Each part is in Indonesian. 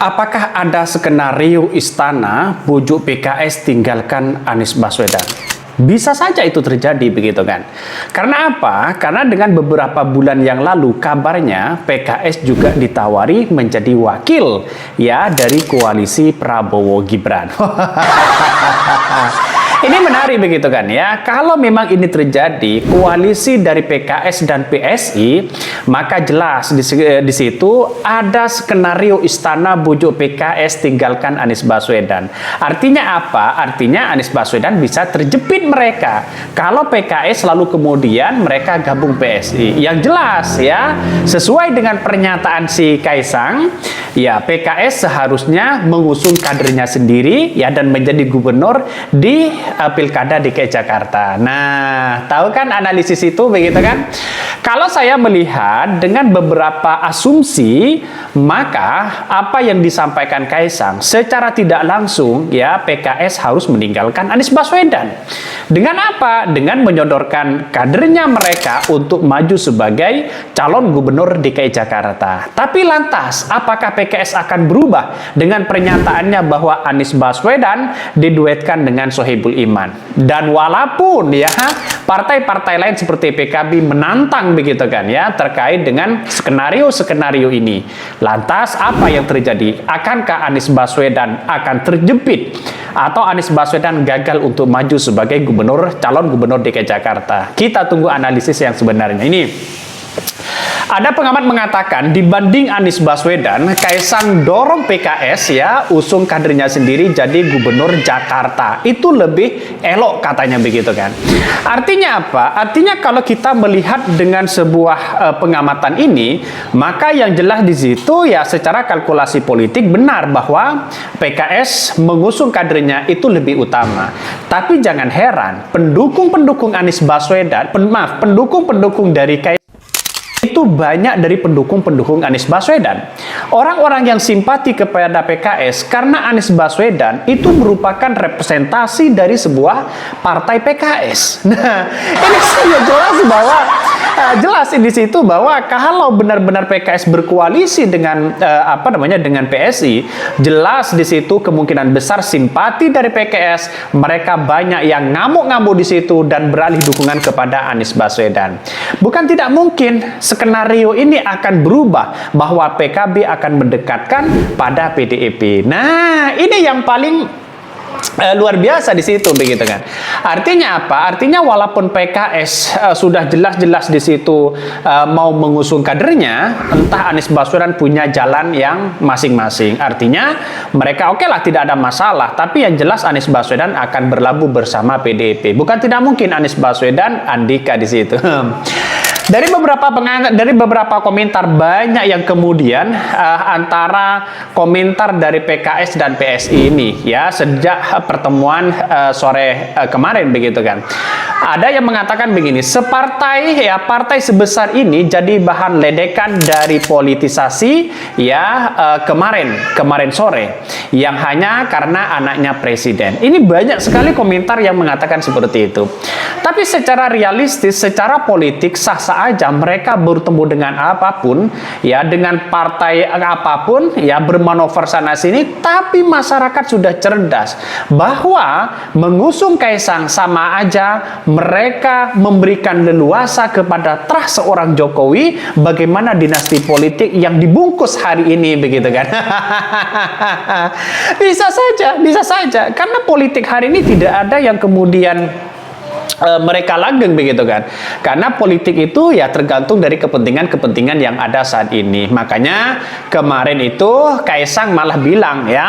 Apakah ada skenario istana bujuk PKS tinggalkan Anies Baswedan? Bisa saja itu terjadi begitu kan. Karena apa? Karena dengan beberapa bulan yang lalu kabarnya PKS juga ditawari menjadi wakil ya dari koalisi Prabowo Gibran. Ini menarik begitu kan ya. Kalau memang ini terjadi koalisi dari PKS dan PSI, maka jelas di situ ada skenario istana bujuk PKS tinggalkan Anies Baswedan. Artinya apa? Artinya Anies Baswedan bisa terjepit mereka. Kalau PKS lalu kemudian mereka gabung PSI. Yang jelas ya, sesuai dengan pernyataan si Kaisang, ya PKS seharusnya mengusung kadernya sendiri ya dan menjadi gubernur di Pilkada DKI Jakarta. Nah, tahu kan analisis itu begitu kan? Kalau saya melihat dengan beberapa asumsi, maka apa yang disampaikan Kaisang secara tidak langsung ya PKS harus meninggalkan Anies Baswedan. Dengan apa? Dengan menyodorkan kadernya mereka untuk maju sebagai calon gubernur DKI Jakarta. Tapi lantas, apakah PKS akan berubah dengan pernyataannya bahwa Anies Baswedan diduetkan dengan Sohibul Iman? Dan walaupun ya partai-partai lain seperti PKB menantang begitu kan ya terkait dengan skenario ini. Lantas apa yang terjadi? Akankah Anies Baswedan akan terjepit atau Anies Baswedan gagal untuk maju sebagai calon gubernur DKI Jakarta? Kita tunggu analisis yang sebenarnya ini. Ada pengamat mengatakan dibanding Anies Baswedan, Kaisang dorong PKS ya usung kadernya sendiri jadi gubernur Jakarta. Itu lebih elok katanya begitu kan. Artinya apa? Artinya kalau kita melihat dengan sebuah pengamatan ini, maka yang jelas di situ ya secara kalkulasi politik benar bahwa PKS mengusung kadernya itu lebih utama. Tapi jangan heran, pendukung-pendukung Anies Baswedan, pendukung-pendukung dari Kaisang itu banyak dari pendukung-pendukung Anies Baswedan. Orang-orang yang simpati kepada PKS karena Anies Baswedan itu merupakan representasi dari sebuah partai PKS. Nah, ini sudah jelas bahwa jelas di situ bahwa kalau benar-benar PKS berkoalisi dengan dengan PSI, jelas di situ kemungkinan besar simpati dari PKS, mereka banyak yang ngamuk-ngamuk di situ dan beralih dukungan kepada Anies Baswedan. Bukan tidak mungkin skenario ini akan berubah bahwa PKB akan mendekatkan pada PDIP. Nah, ini yang paling luar biasa di situ begitu kan. Artinya apa? Artinya walaupun PKS sudah jelas-jelas di situ mau mengusung kadernya, entah Anies Baswedan punya jalan yang masing-masing. Artinya mereka oke lah tidak ada masalah, tapi yang jelas Anies Baswedan akan berlabuh bersama PDIP. Bukan tidak mungkin Anies Baswedan Andika di situ. Dari beberapa komentar banyak yang kemudian antara komentar dari PKS dan PSI ini ya sejak pertemuan sore kemarin begitu kan. Ada yang mengatakan begini, partai sebesar ini jadi bahan ledekan dari politisasi ya kemarin sore yang hanya karena anaknya presiden. Ini banyak sekali komentar yang mengatakan seperti itu. Tapi secara realistis, secara politik sah-sah aja mereka bertemu dengan apapun ya dengan partai apapun ya bermanuver sana sini, tapi masyarakat sudah cerdas bahwa mengusung Kaisang sama aja mereka memberikan leluasa kepada trust seorang Jokowi bagaimana dinasti politik yang dibungkus hari ini begitu kan. Bisa saja karena politik hari ini tidak ada yang kemudian mereka langgeng begitu kan. Karena politik itu ya tergantung dari kepentingan-kepentingan yang ada saat ini. Makanya kemarin itu Kaisang malah bilang ya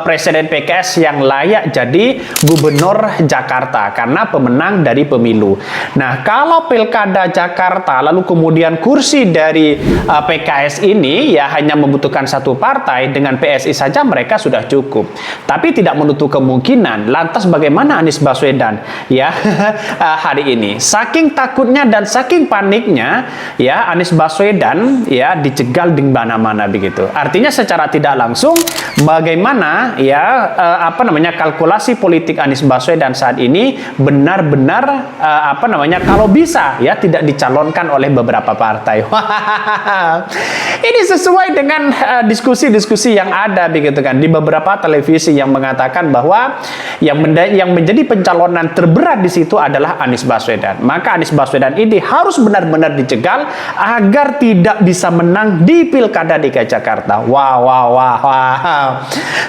Presiden PKS yang layak jadi gubernur Jakarta karena pemenang dari pemilu. Nah, kalau Pilkada Jakarta lalu kemudian kursi dari PKS ini ya hanya membutuhkan satu partai, dengan PSI saja mereka sudah cukup. Tapi tidak menutup kemungkinan lantas bagaimana Anies Baswedan ya hari ini. Saking takutnya dan saking paniknya, ya Anies Baswedan ya dicegal di mana-mana begitu. Artinya secara tidak langsung bagaimana ya kalkulasi politik Anies Baswedan saat ini benar-benar kalau bisa ya tidak dicalonkan oleh beberapa partai. Ini sesuai dengan diskusi-diskusi yang ada begitu kan di beberapa televisi yang mengatakan bahwa yang menjadi pencalonan terberat di situ adalah Anies Baswedan. Maka Anies Baswedan ini harus benar-benar dicegal agar tidak bisa menang di Pilkada DKI Jakarta. Wow.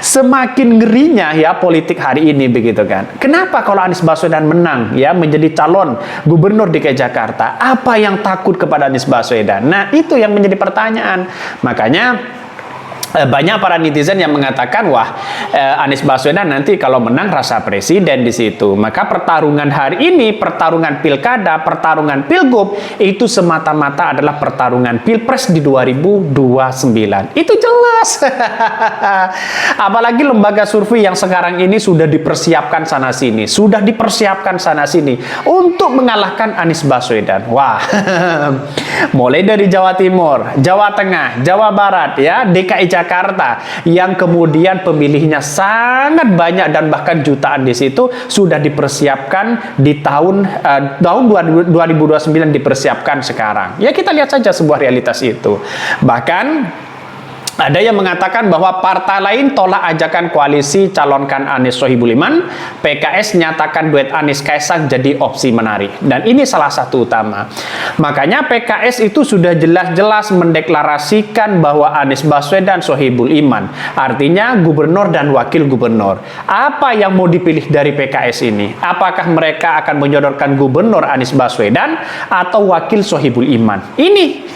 Semakin ngerinya ya politik hari ini begitu kan. Kenapa kalau Anies Baswedan menang ya menjadi calon gubernur DKI Jakarta? Apa yang takut kepada Anies Baswedan? Nah, itu yang menjadi pertanyaan. Makanya banyak para netizen yang mengatakan Anies Baswedan nanti kalau menang rasa presiden di situ. Maka pertarungan hari ini, pertarungan pilkada, pertarungan pilgub itu semata-mata adalah pertarungan pilpres di 2029. Itu jelas. Apalagi lembaga survei yang sekarang ini sudah dipersiapkan sana sini, untuk mengalahkan Anies Baswedan. Wah. Mulai dari Jawa Timur, Jawa Tengah, Jawa Barat, ya, DKI Jakarta yang kemudian pemilihnya sangat banyak dan bahkan jutaan di situ sudah dipersiapkan di tahun 2029 dipersiapkan sekarang. Ya kita lihat saja sebuah realitas itu. Bahkan ada yang mengatakan bahwa partai lain tolak ajakan koalisi calonkan Anies Sohibul Iman, PKS nyatakan duet Anies Kaisang jadi opsi menarik. Dan ini salah satu utama. Makanya PKS itu sudah jelas-jelas mendeklarasikan bahwa Anies Baswedan Sohibul Iman. Artinya gubernur dan wakil gubernur. Apa yang mau dipilih dari PKS ini? Apakah mereka akan menyodorkan gubernur Anies Baswedan atau wakil Sohibul Iman? Ini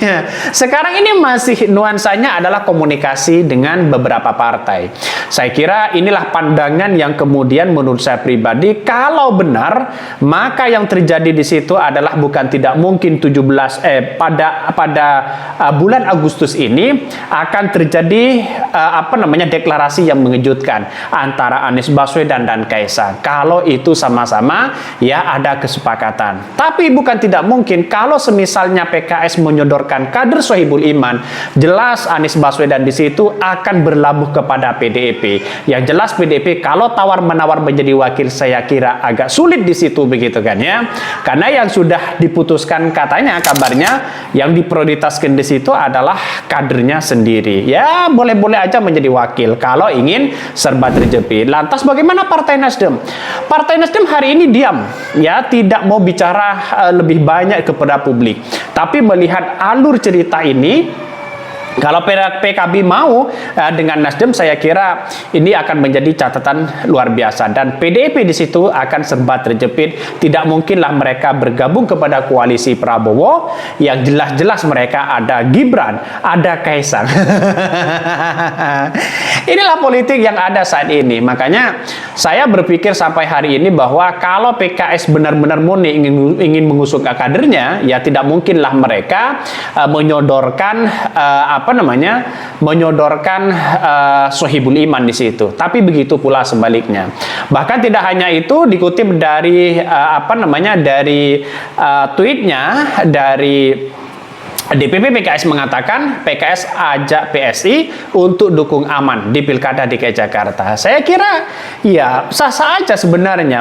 sekarang ini masih nuansanya adalah komunikasi dengan beberapa partai. Saya kira inilah pandangan yang kemudian menurut saya pribadi kalau benar, maka yang terjadi di situ adalah bukan tidak mungkin pada bulan Agustus ini akan terjadi deklarasi yang mengejutkan antara Anies Baswedan dan Kaisang. Kalau itu sama-sama ya ada kesepakatan. Tapi bukan tidak mungkin kalau semisalnya PKS menyodorkan kader Sohibul Iman, jelas Anies Baswedan di situ akan berlabuh kepada PDIP. Yang jelas PDIP kalau tawar-menawar menjadi wakil saya kira agak sulit di situ begitu kan ya. Karena yang sudah diputuskan katanya kabarnya yang diprioritaskan di situ adalah kadernya sendiri. Ya boleh-boleh aja menjadi wakil kalau ingin serba terjepit. Lantas bagaimana Partai Nasdem? Partai Nasdem hari ini diam ya, tidak mau bicara lebih banyak kepada publik. Tapi melihat alur cerita ini, kalau PKB mau dengan Nasdem, saya kira ini akan menjadi catatan luar biasa dan PDIP di situ akan serba terjepit. Tidak mungkinlah mereka bergabung kepada koalisi Prabowo yang jelas-jelas mereka ada Gibran, ada Kaisang. Inilah politik yang ada saat ini. Makanya saya berpikir sampai hari ini bahwa kalau PKS benar-benar murni ingin mengusung kadernya, ya tidak mungkinlah mereka menyodorkan Sohibul Iman di situ. Tapi begitu pula sebaliknya. Bahkan tidak hanya itu, dikutip dari tweetnya dari DPP PKS mengatakan PKS ajak PSI untuk dukung aman di Pilkada DKI Jakarta. Saya kira ya sah-sah aja sebenarnya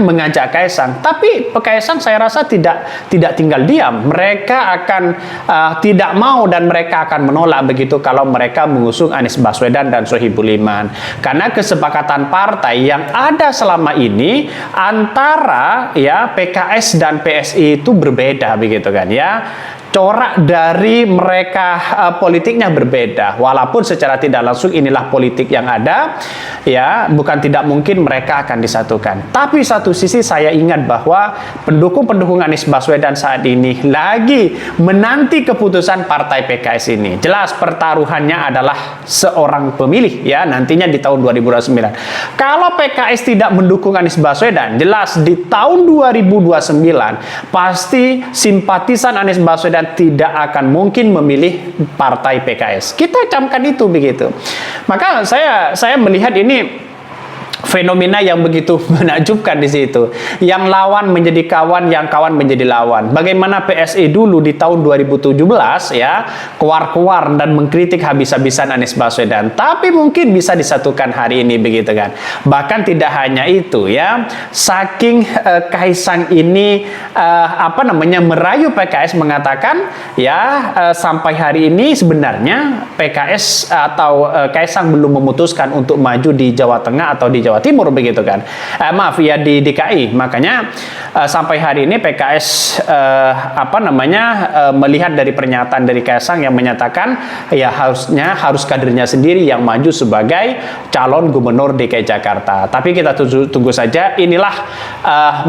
mengajak Kaisang. Tapi Kaisang saya rasa tidak tinggal diam. Mereka akan tidak mau dan mereka akan menolak begitu kalau mereka mengusung Anies Baswedan dan Sohibul Iman. Karena kesepakatan partai yang ada selama ini antara ya PKS dan PSI itu berbeda begitu kan ya. Corak dari mereka politiknya berbeda, walaupun secara tidak langsung inilah politik yang ada ya, bukan tidak mungkin mereka akan disatukan. Tapi satu sisi saya ingat bahwa pendukung Anies Baswedan saat ini lagi menanti keputusan partai PKS ini. Jelas pertaruhannya adalah seorang pemilih ya nantinya di tahun 2029. Kalau PKS tidak mendukung Anies Baswedan, jelas di tahun 2029 pasti simpatisan Anies Baswedan tidak akan mungkin memilih partai PKS. Kita camkan itu begitu. Maka saya melihat ini fenomena yang begitu menakjubkan di situ. Yang lawan menjadi kawan, yang kawan menjadi lawan. Bagaimana PSI dulu di tahun 2017 ya, keluar-keluar dan mengkritik habis-habisan Anies Baswedan. Tapi mungkin bisa disatukan hari ini begitu kan. Bahkan tidak hanya itu ya, saking Kaisang ini merayu PKS, mengatakan ya sampai hari ini sebenarnya PKS atau Kaisang belum memutuskan untuk maju di Jawa Tengah atau di Jawa Timur begitu kan. Maaf ya, di DKI. Makanya sampai hari ini PKS melihat dari pernyataan dari Kaisang yang menyatakan ya harus kadernya sendiri yang maju sebagai calon gubernur DKI Jakarta. Tapi kita tunggu saja. Inilah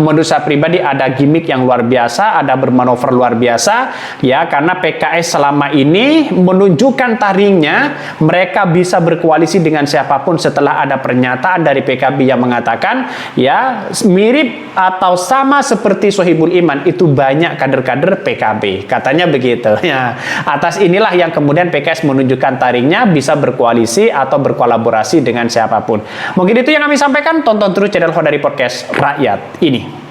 menurut saya pribadi ada gimmick yang luar biasa, ada bermanuver luar biasa ya, karena PKS selama ini menunjukkan taringnya mereka bisa berkoalisi dengan siapapun setelah ada pernyataan dari PKB yang mengatakan ya mirip atau sama seperti Sohibul Iman itu banyak kader-kader PKB, katanya begitu ya. Atas inilah yang kemudian PKS menunjukkan taringnya bisa berkoalisi atau berkolaborasi dengan siapapun. Mungkin itu yang kami sampaikan. Tonton terus channel Hodari Podcast Rakyat ini.